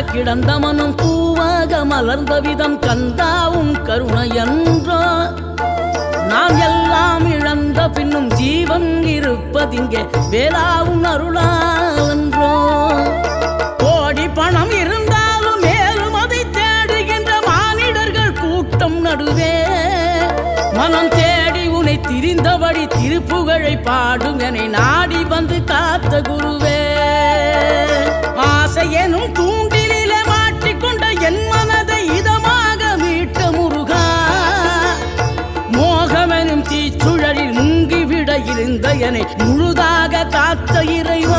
கிடந்த மனம் பூவாக மலர்ந்த விதம் கந்தாவும் கருணையன்றோ நாம் எல்லாம் இழந்த பின்னும் ஜீவன் இருப்பதிங்கே வேளாவும் அருளாவென்றோ கோடி பணம் இருந்தாலும் மேலும் அதை தேடுகின்ற மானிடர்கள் கூட்டம் நடுவே மனம் தேடி உனை திரிந்தபடி திருப்புகழை பாடும் என நாடி வந்து காத்த குருவே ஆசை எனும் தூண்டிலே மாட்டிக்கொண்ட என் மனதை இதமாக மீட்ட முருகா மோகமெனும் தீச்சுழலில் முங்கிவிட இருந்த என்னை முழுதாக காத்த இறைவா